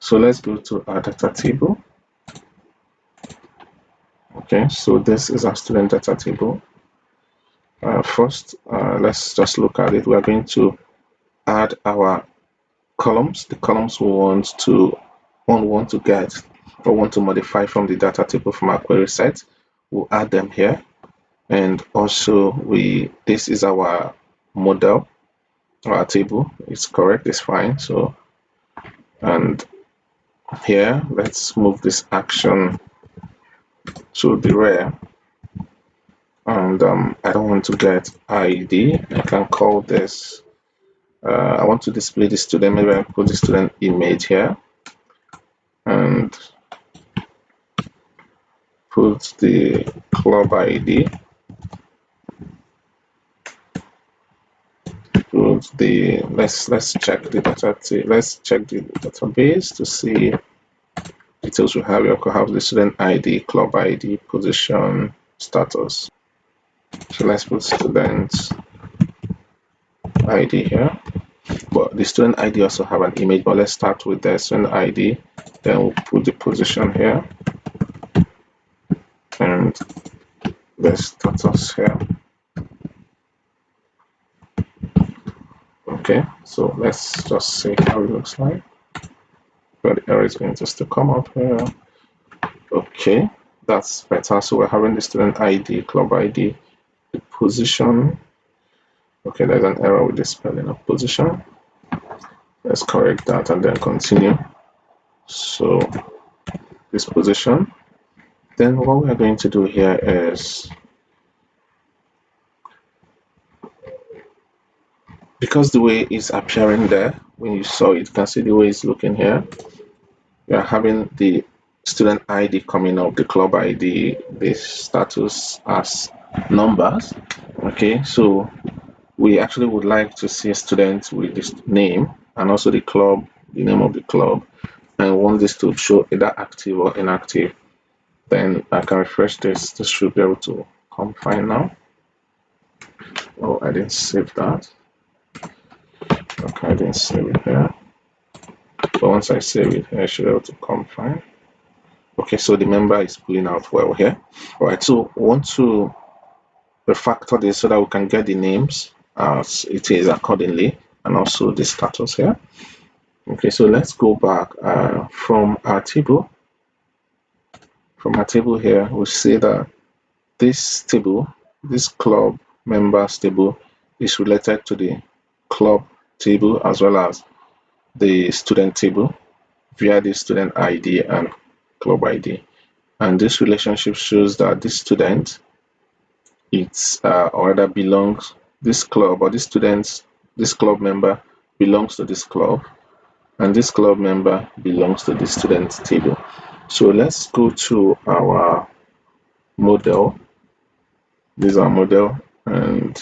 So let's go to our data table. Okay, so this is our student data table. First, let's just look at it. We are going to add our columns, the columns we want to get or want to modify from the data table from our query set. We'll add them here. And also this is our model, our table. It's correct, it's fine. So, and here let's move this action to the rear. And I don't want to get ID. I can call this I want to display the student. Maybe I put the student image here and put the club ID. Put the let's check the database to see details we have. You could have the student ID, club ID, position, status. So let's put student ID here. But the student ID also have an image, but let's start with the student ID. Then we'll put the position here and the status here. Okay, so let's just see how it looks like. But the error is going to still come up here. Okay, that's better. So we're having the student ID, club ID, the position. Okay, there's an error with the spelling of position. Let's correct that and then continue. So this position. Then what we're going to do here is, because the way it's appearing there, when you saw it, you can see the way it's looking here. We are having the student ID coming up, the club ID, the status as numbers. Okay, so we actually would like to see a student with this name and also the club, the name of the club, and want this to show either active or inactive. Then I can refresh this. This should be able to come fine now. Oh, I didn't save that. Okay, I didn't save it here. But once I save it, I should be able to come fine. Okay, so the member is pulling out well here. All right, so we want to refactor this so that we can get the names as it is accordingly, and also the status here. Okay, so let's go back from our table. From our table here, we see that this table, this club members table, is related to the club table as well as the student table via the student ID and club ID. And this relationship shows that this student, or rather belongs, this club or this students, this club member belongs to this club, and this club member belongs to the student table. So let's go to our model. This is our model, and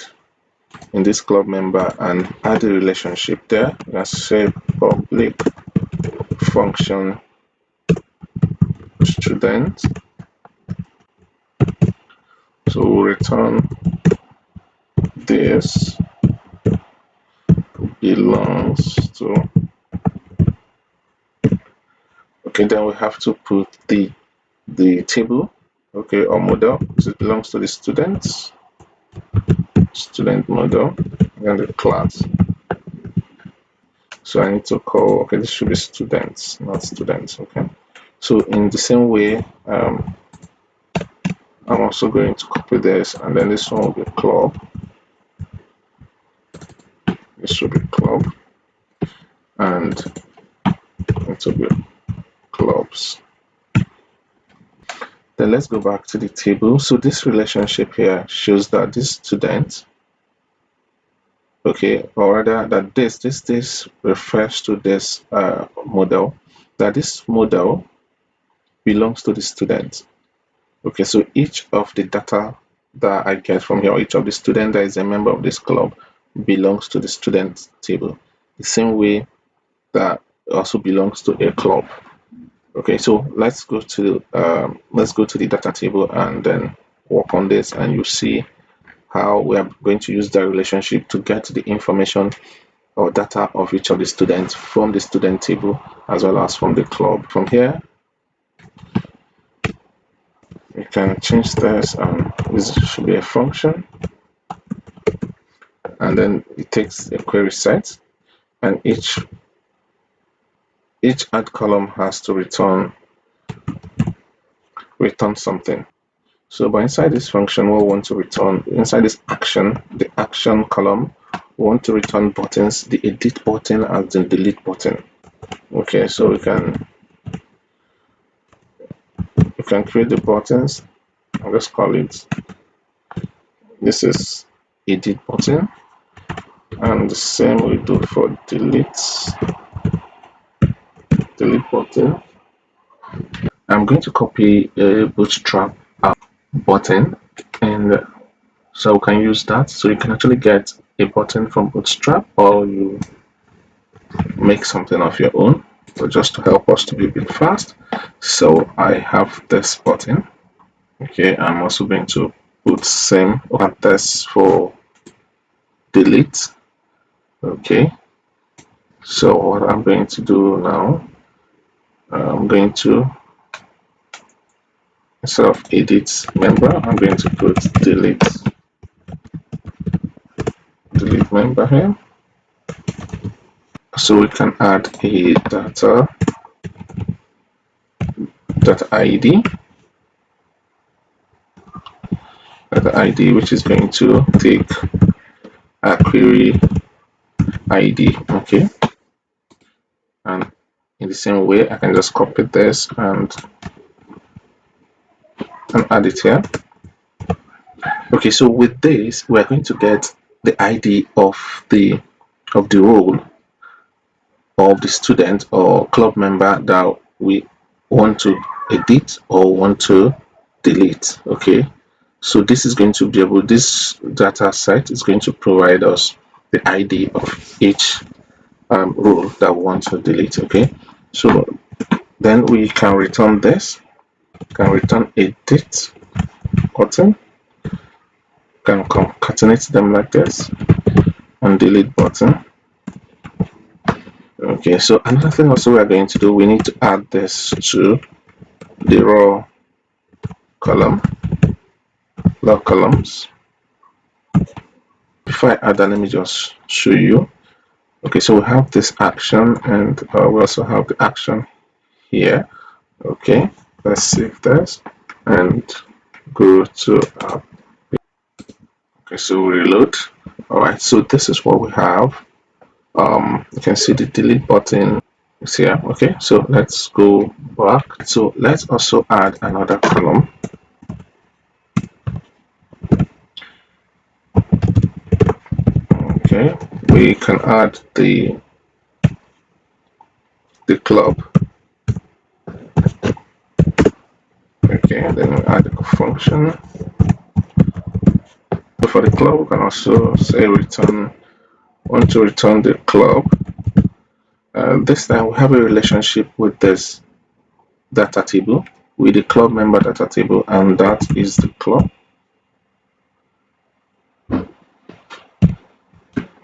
in this club member, and add a relationship there. Let's say public function student. So we'll return this belongs to. Okay, then we have to put the table, okay, or model. So it belongs to the students, student model, and the class. So I need to call, okay, this should be students, not students. Okay, so in the same way, I'm also going to copy this, and then this one will be club. This should be club, and it will be clubs. Then let's go back to the table. So this relationship here shows that this student, okay, or rather that this refers to this model, that this model belongs to the student. Okay, so each of the data that I get from here, each of the student that is a member of this club belongs to the student table, the same way that also belongs to a club. Okay, so let's go to the data table and then work on this, and you see how we are going to use that relationship to get the information or data of each of the students from the student table as well as from the club. From here, we can change this, and this should be a function, and then it takes a query set, and each add column has to return something. So by inside this function, we want to return inside this action, the action column, we want to return buttons, the edit button and the delete button. Okay, so we can create the buttons. I'll just call it, this is edit button, and the same we do for delete button. I'm going to copy a bootstrap button, and so we can use that. So you can actually get a button from bootstrap, or you make something of your own. So just to help us to be a bit fast, so I have this button. Okay, I'm also going to put same on this for delete. Okay, so what I'm going to do now, I'm going to, instead of edit member, I'm going to put delete member here. So we can add a data ID, which is going to take a query ID. Okay, and in the same way, I can just copy this and add it here. Okay, so with this, we're going to get the ID of the role of the student or club member that we want to edit or want to delete. Okay, so this is going to be able, this data set is going to provide us the ID of each role that we want to delete. Okay, so then we can return this, can return edit button, can concatenate them like this, and delete button. Okay, so another thing also we are going to do, we need to add this to the raw columns. Before I add that, let me just show you. Okay, so we have this action, and we also have the action here. Okay, let's save this and go to app. Okay, so we reload. All right, so this is what we have. You can see the delete button is here. Okay, so let's go back. So let's also add another column. Okay, we can add the club. Okay, then we add a function. For the club, we can also say return, want to return the club. This time we have a relationship with this data table, with the club member data table, and that is the club.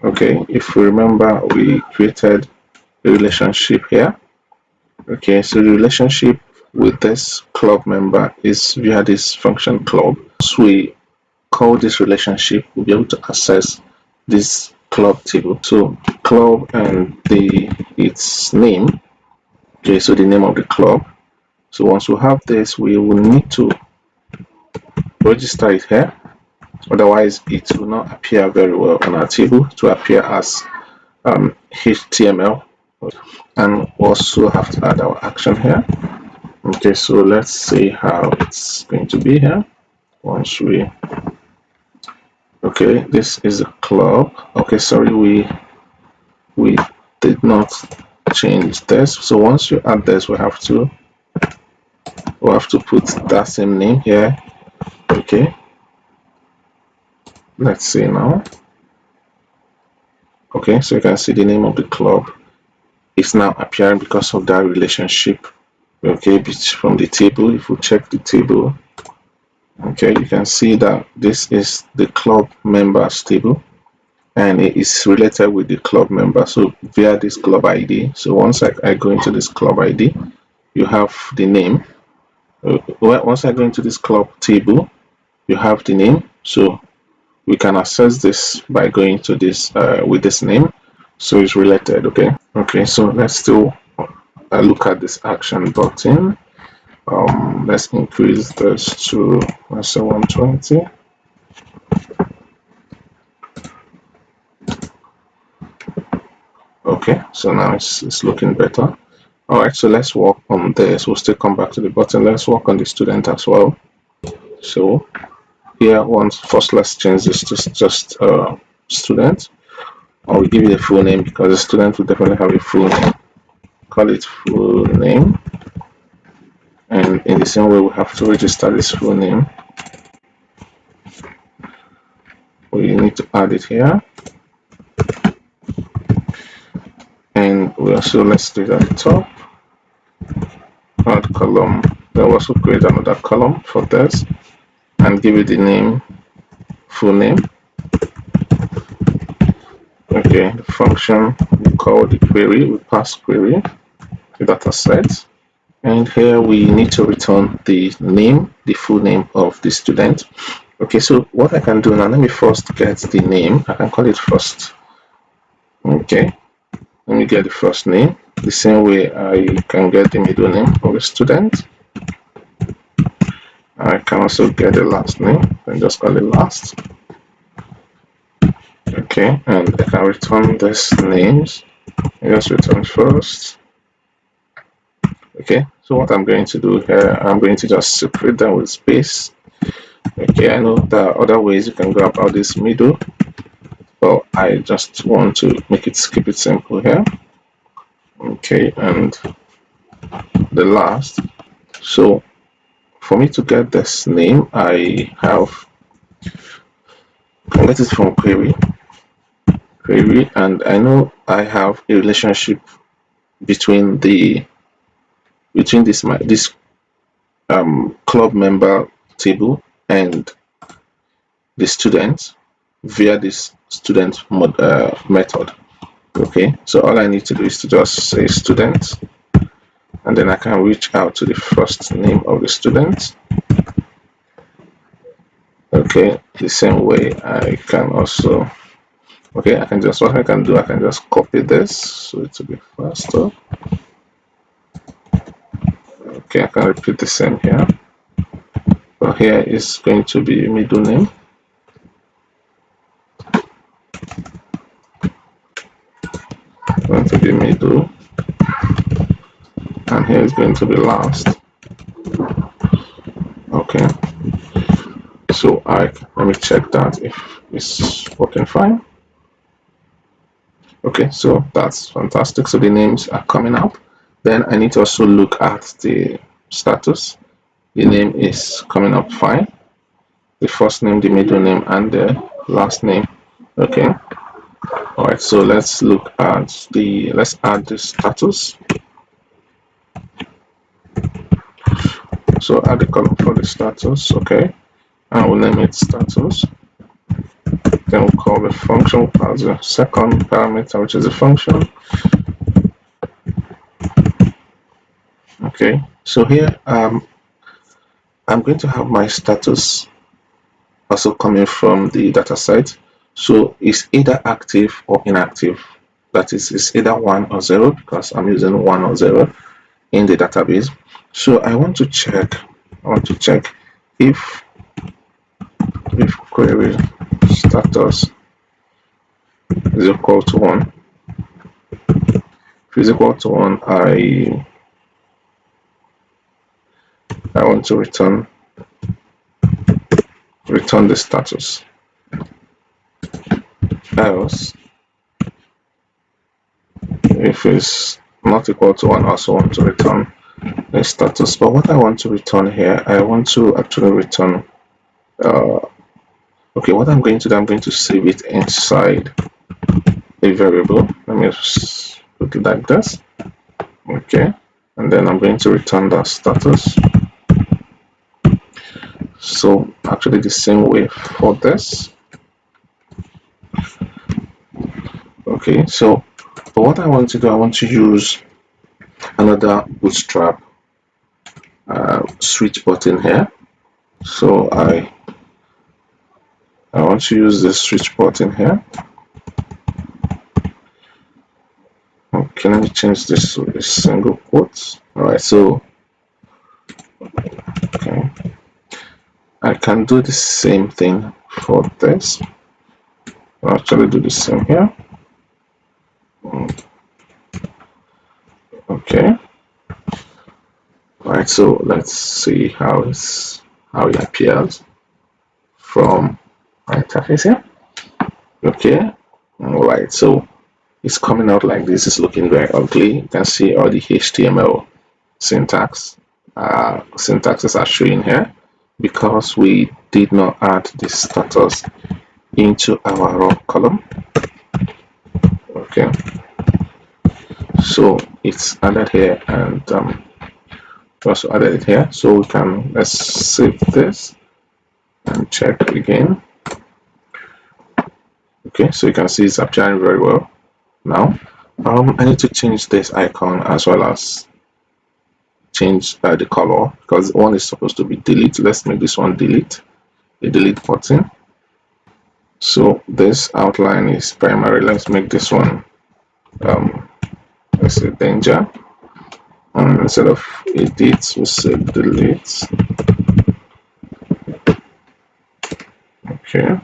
Okay, if we remember, we created a relationship here. Okay, so the relationship with this club member is via this function club. So we call this relationship, we'll be able to access this club table. So club and its name. Okay, so the name of the club. So once we have this, we will need to register it here. Otherwise, it will not appear very well on our table to appear as HTML. And also have to add our action here. Okay, so let's see how it's going to be here. Once we, okay, this is a club. Okay, sorry, we did not change this. So once you add this, we have to put that same name here. Okay, let's see now. Okay, so you can see the name of the club is now appearing because of that relationship. Okay, from the table, if we check the table, okay, you can see that this is the club members table, and it is related with the club member, so via this club ID. So once I go into this club ID, you have the name. Once I go into this club table, you have the name. So we can access this by going to this with this name, so it's related. Okay, so let's still look at this action button. Let's increase this to, let's say, 120. Okay, so now it's looking better. All right, so let's work on this. We'll still come back to the button. Let's work on the student as well. So here, first let's change this to just student. I will give you the full name because the student will definitely have a full name. Call it full name, and in the same way we have to register this full name. We need to add it here, and we also, let's do it at the top. Add column. Then we'll also create another column for this and give it the name, full name. Okay, the function we call the query, we pass query, the data set, and here we need to return the name, the full name of the student. Okay, so what I can do now, let me first get the name. I can call it first. Okay, let me get the first name. The same way I can get the middle name of the student. I can also get the last name and just call it last. Okay, and I can return these names. I just return first. Okay, so what I'm going to do here, I'm going to just separate them with space. Okay, I know there are other ways you can go about this middle, but I just want to keep it simple here. Okay, and the last. So for me to get this name, I get it from query, and I know I have a relationship between this club member table and the student via this student method. Okay, so all I need to do is to just say student, and then I can reach out to the first name of the student. Okay, the same way I can also, okay, I can just, what I can do, I can just copy this so it will be faster. Okay, I can repeat the same here. So here is going to be middle name. Going to be middle, and here is going to be last. Okay, so let me check that if it's working fine. Okay, so that's fantastic. So the names are coming up. Then I need to also look at the status. The name is coming up fine. The first name, the middle name, and the last name. Okay. All right. So let's look at let's add the status. So add the column for the status. Okay. And we'll name it status. Then we'll call the function as the second parameter, which is a function. Okay. So here I'm going to have my status also coming from the data set. So it's either active or inactive. That is, it's either 1 or 0 because I'm using 1 or 0 in the database. So I want to check if query status is equal to 1. If it's equal to 1, I want to return the status. Else, if it's not equal to 1, I also want to return the status. But what I want to return here, I want to actually return okay, what I'm going to do, I'm going to save it inside a variable. Let me just put it like this. Okay, and then I'm going to return that status. So actually the same way for this. Okay, so but what I want to do, I want to use another bootstrap switch button here. So I want to use the switch button here. Okay, let me change this to a single quote. All right, so okay, I can do the same thing for this. I'll actually do the same here. Okay, all right, so let's see how it appears from my interface here. Okay, all right, so it's coming out like this. It's looking very ugly. You can see all the HTML syntaxes are showing here because we did not add the status into our raw column. Okay, so it's added here, and also added it here. So we can, let's save this and check again. Okay, so you can see it's appearing very well now. I need to change this icon as well as change the color, because one is supposed to be delete. Let's make this one delete, the delete button. So this outline is primary. Let's make this one let's say danger, and instead of edit we say delete. Okay,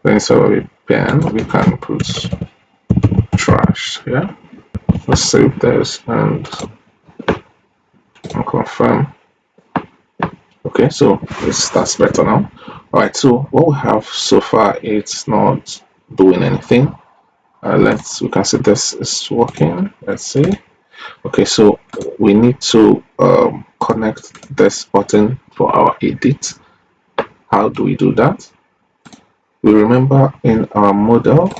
then instead of a pen we can put trash here. Let's save this and confirm. Okay, so that's better now. All right, so what we have so far, it's not doing anything. We can see this is working. Let's see. Okay, so we need to connect this button for our edit. How do we do that? We remember in our modal,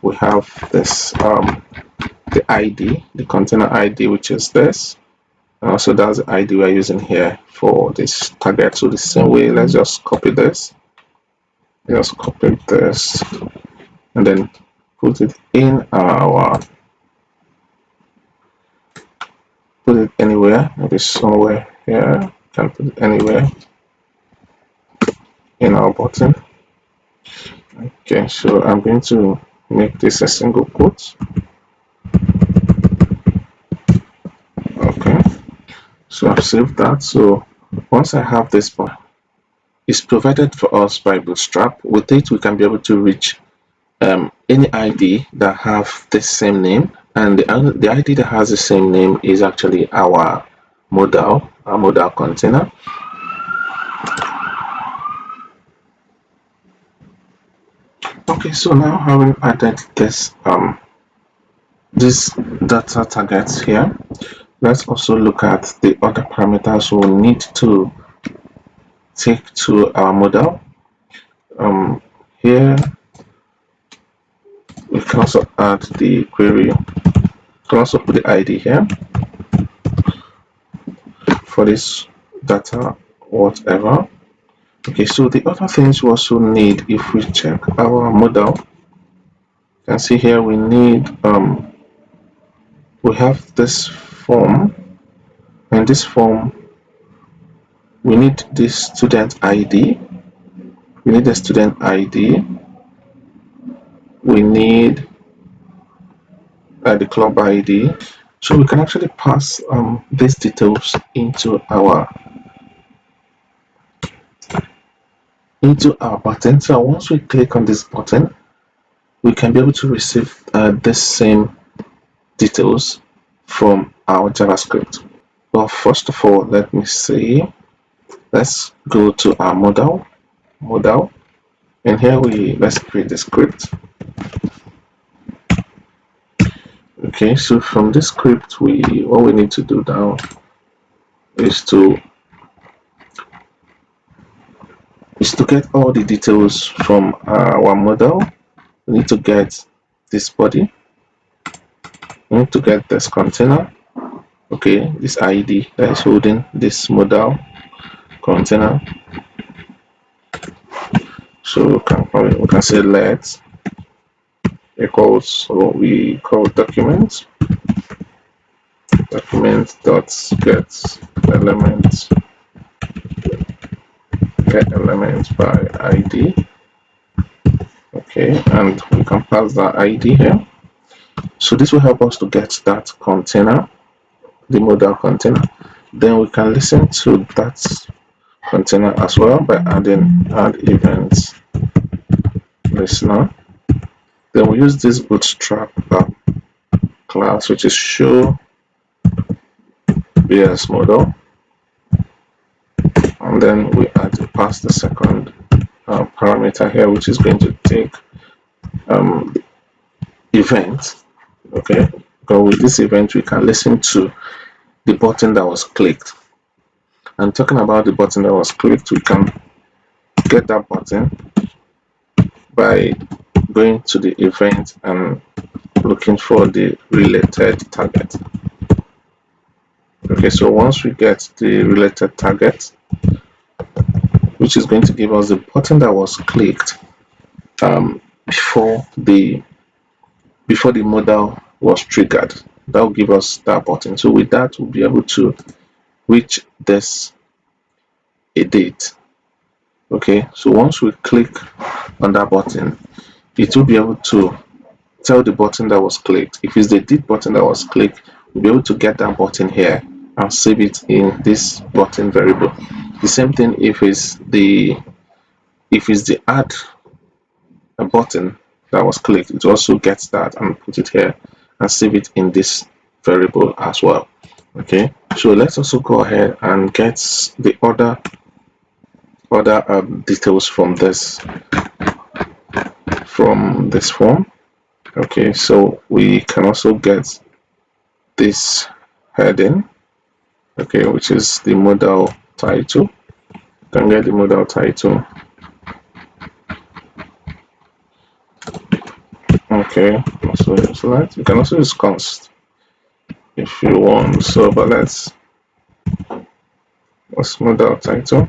we have this the ID, the container ID, which is this. And also that's the ID we're using here for this target. So the same way, let's just copy this. Just copy this and then put it in our put it anywhere, maybe somewhere here. Can put it anywhere in our button. Okay, so I'm going to make this a single quote. Okay, so I've saved that. So once I have this bar, it's provided for us by Bootstrap. With it, we can be able to reach any ID that have the same name, and the ID that has the same name is actually our modal container. Okay, so now having added this data targets here, let's also look at the other parameters we'll need to take to our modal. Here we can also add the query. We can also put the ID here for this data whatever. Okay, so the other things we also need, if we check our modal, you can see here we need we have this form, and this form we need this student ID. We need the student ID. We need the club ID. So we can actually pass these details into our button. So once we click on this button, we can be able to receive the same details from our JavaScript. Well, first of all, let me see. Let's go to our modal, and here let's create the script. Okay, so from this script, what we need to do now is to get all the details from our modal. We need to get this body. We need to get this container. Okay, this ID that is holding this modal container. So we can say let equals, so we call document dot get element by id. Okay, and we can pass that id here. So this will help us to get that container, the modal container. Then we can listen to that container as well by adding add events listener. Then we use this bootstrap class, which is show bs modal, and then we pass the second parameter here, which is going to take event. Okay, but with this event we can listen to the button that was clicked. And talking about the button that was clicked, we can get that button by going to the event and looking for the related target. Okay, so once we get the related target, which is going to give us the button that was clicked before the modal was triggered, that will give us that button. So with that, we'll be able to reach this a date. Okay, so once we click on that button, it will be able to tell the button that was clicked. If it's the date button that was clicked, we'll be able to get that button here and save it in this button variable. The same thing if it's the add a button that was clicked, it also gets that and put it here and save it in this variable as well. Okay, so let's also go ahead and get the other details from this form. Okay, so we can also get this heading, okay, which is the modal title. You can get the modal title. Okay, so select. You can also use const if you want. So, but what's modal title?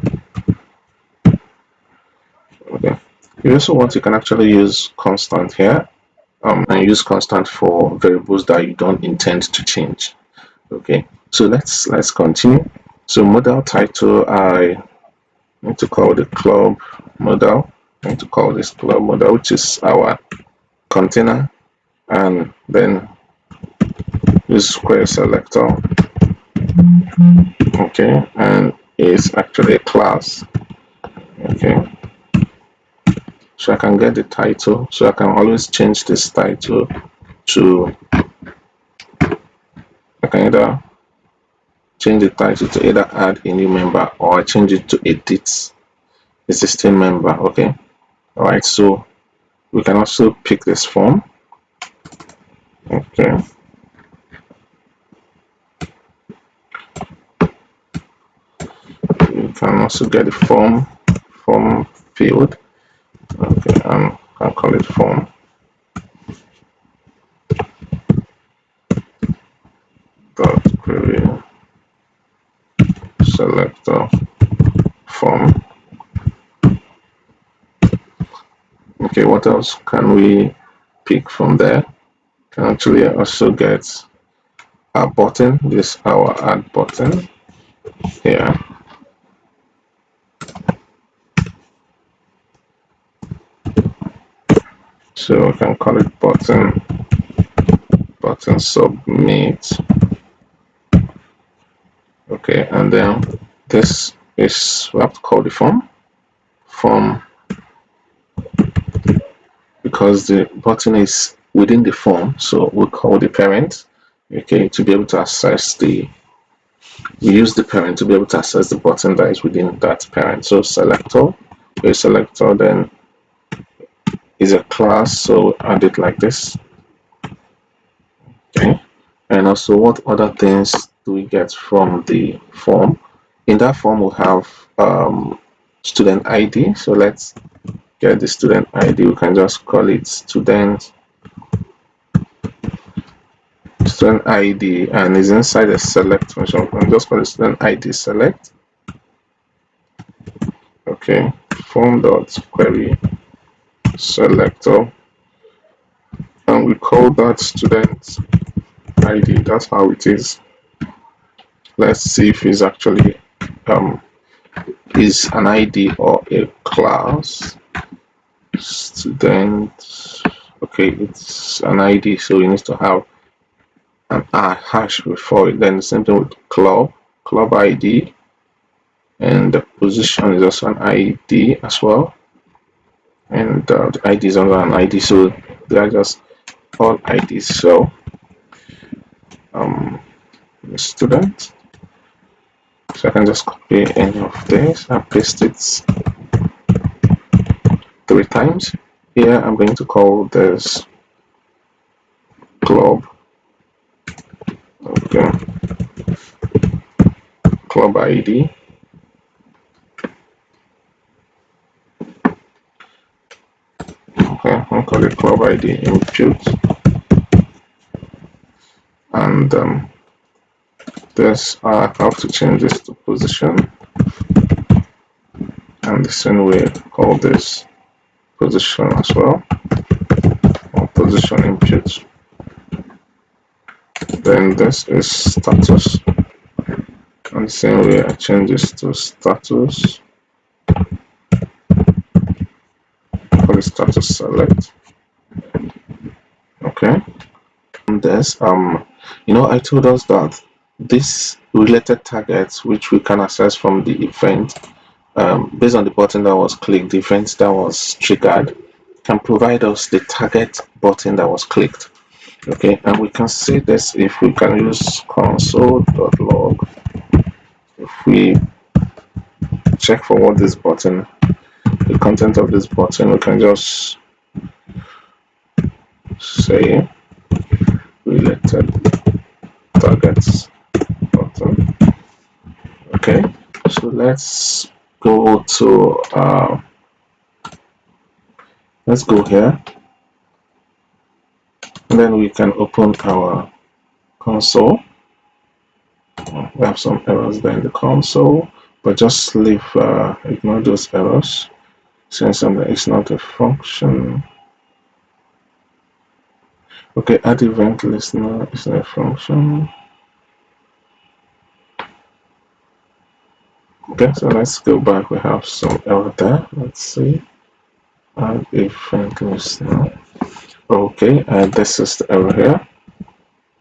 Okay. If you also want, you can actually use constant here, and use constant for variables that you don't intend to change. Okay, so let's continue. So modal title, I need to call the club modal. I need to call this club modal, which is our container, and then use square selector. Okay, and it's actually a class. Okay, so I can get the title, so I can always change this title to, I can either change the title to either add a new member or I change it to edit existing member. Okay, all right, so we can also pick this form. Okay, you can also get the form field. Okay, and I'll call it form dot query selector form. Okay, what else can we pick from there? Can actually also get a button. This is our add button here. So we can call it button submit. Okay, and then this is, we have to call the form because the button is within the form, so we'll call the parent. Okay, to be able to access we use the parent to be able to access the button that is within that parent. So selector, a selector then is a class, so add it like this. Okay, and also what other things do we get from the form? In that form we have student ID, so let's get the student ID. We can just call it student ID, and it's inside the select function. We can just call it student ID select. Okay, form dot query selector, and we call that student ID. That's how it is. Let's see if it's actually is an ID or a class. Student, okay, it's an ID, so you need to have an hash before it. Then the same thing with club ID, and the position is also an ID as well, and the ID is under an ID, so they are just all IDs. So the student, so I can just copy any of this and paste it 3 times. Here I'm going to call this club. Okay, club ID. Okay, I'll call it club ID impute, and this I have to change this to position, and the same way call this position as well, or position impute. Then this is status, and the same way I change this to status, call it status select. Okay, and this I told us that this related targets which we can access from the event, based on the button that was clicked, the event that was triggered, can provide us the target button that was clicked. Okay, and we can see this if we can use console.log. If we check for what this button, the content of this button, we can just say related targets button. Okay, so let's go to let's go here, and then we can open our console. We have some errors there in the console, but just leave ignore those errors since it's not a function. Okay, add event listener is a function. Okay, so let's go back. We have some error there. Let's see. Add event listener. Okay, this is the error here.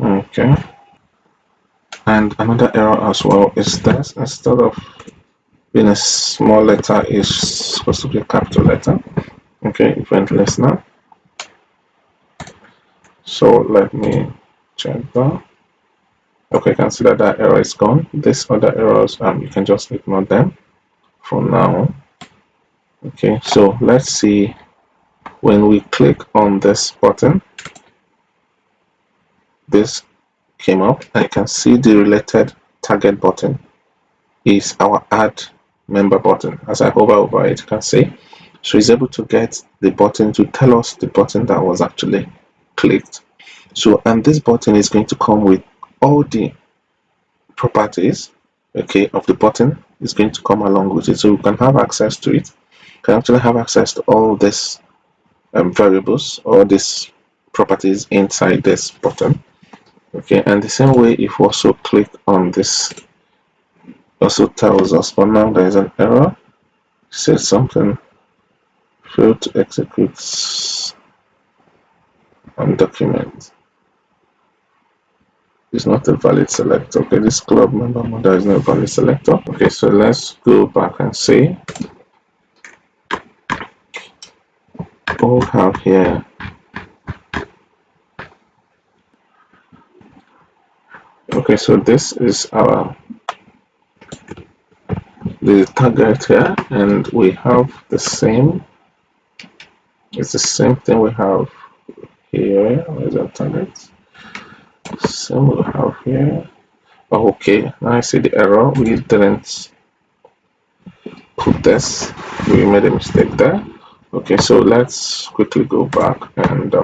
Okay, and another error as well is this. Instead of being a small letter, is supposed to be a capital letter. Okay, event listener. So let me check that. Okay, consider that error is gone. These other errors, you can just ignore them for now. Okay, so let's see. When we click on this button, this came up, and you can see the related target button is our add member button. As I hover over it, you can see, so it's able to get the button to tell us the button that was actually clicked. So, and this button is going to come with all the properties, okay, of the button. Is going to come along with it, so we can have access to it. Can actually have access to all these variables or these properties inside this button. Okay, and the same way, if we also click on this, also tells us, but now there is an error. It says something failed to execute on document. Is not a valid selector. Okay, this club member model is not a valid selector. Okay, so let's go back and see. All we have here okay, so this is the target here, and we have the same, it's the same thing we have here. Where's our target? Same we have here. Oh, okay, now I see the error. We didn't put this, we made a mistake there. Okay, so let's quickly go back and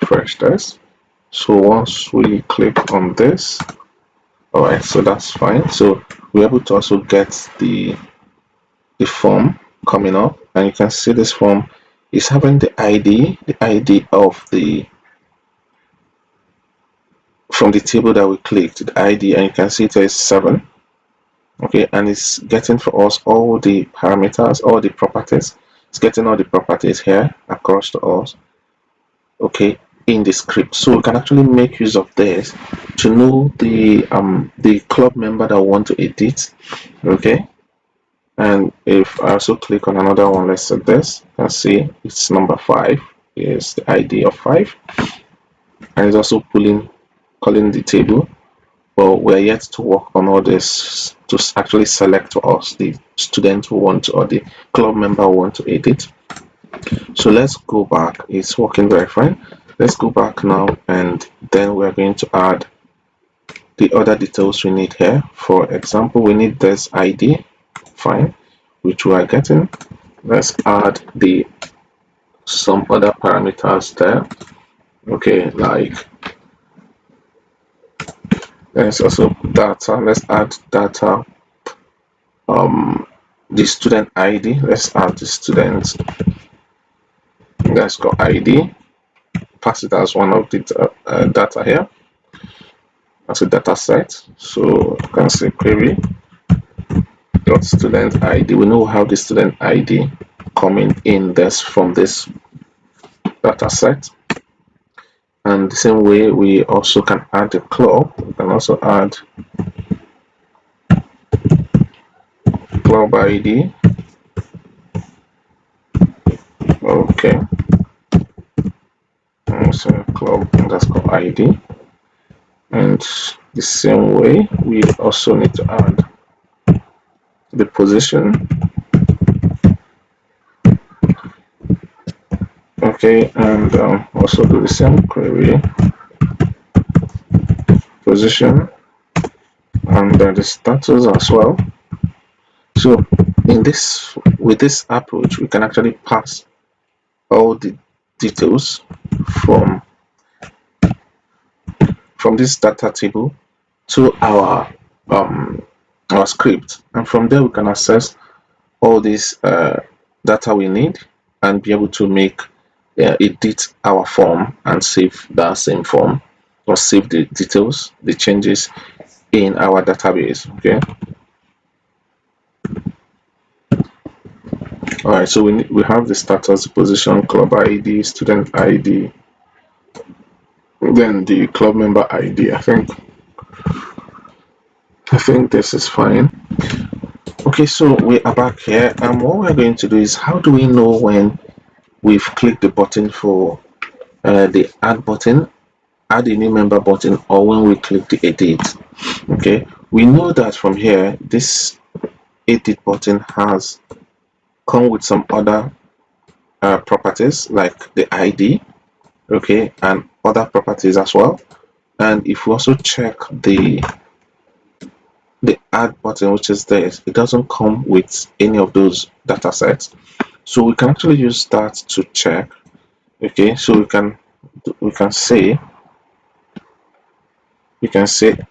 refresh this. So once we click on this, all right, so that's fine. So we're able to also get the form coming up, and you can see this form is having the ID of the from the table that we clicked, the ID, and you can see there is 7. Okay, and it's getting for us all the parameters, all the properties. It's getting all the properties here across to us, okay, in the script. So we can actually make use of this to know the club member that we want to edit. Okay, and if I also click on another one, let's set this, you can see it's number 5 is the ID of 5, and it's also calling the table. But we're yet to work on all this to actually select to us the student who want to, or the club member who want to edit. So let's go back. It's working very fine. Let's go back now, and then we're going to add the other details we need here. For example, we need this ID, fine, which we are getting. Let's add some other parameters there. Okay, like there's also data. Let's add data. The student ID. Let's add the student. Let's go ID. Pass it as one of the data here. As a data set. So you can say query dot student ID. We know how the student ID coming in this from this data set. And the same way we also can add a club. We can also add club ID. Okay. So club underscore ID. And the same way we also need to add the position. Okay, and also do the same query position and the status as well. So with this approach, we can actually pass all the details from this data table to our script, and from there we can access all this data we need and be able to edit our form and save that same form, or save the details, the changes in our database. Okay. All right, so we have the status, position, club ID, student ID, then the club member ID. I think this is fine. Okay, so we are back here, and what we're going to do is, how do we know when we've clicked the button for the add button, add a new member button, or when we click the edit? Okay, we know that from here this edit button has come with some other properties like the ID, okay, and other properties as well. And if we also check the add button, which is this, it doesn't come with any of those data sets. So we can actually use that to check. Okay, so we can say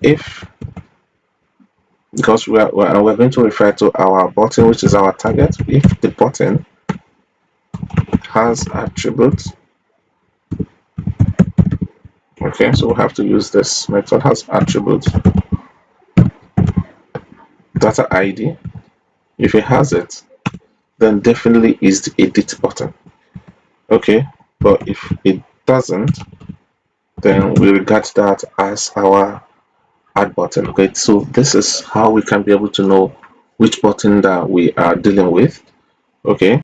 if, because we're going to refer to our button, which is our target, if the button has attributes. Okay, so we have to use this method, has attributes data ID. If it has it, then definitely is the edit button. Okay, but if it doesn't, then we regard that as our add button. Okay, so this is how we can be able to know which button that we are dealing with. Okay.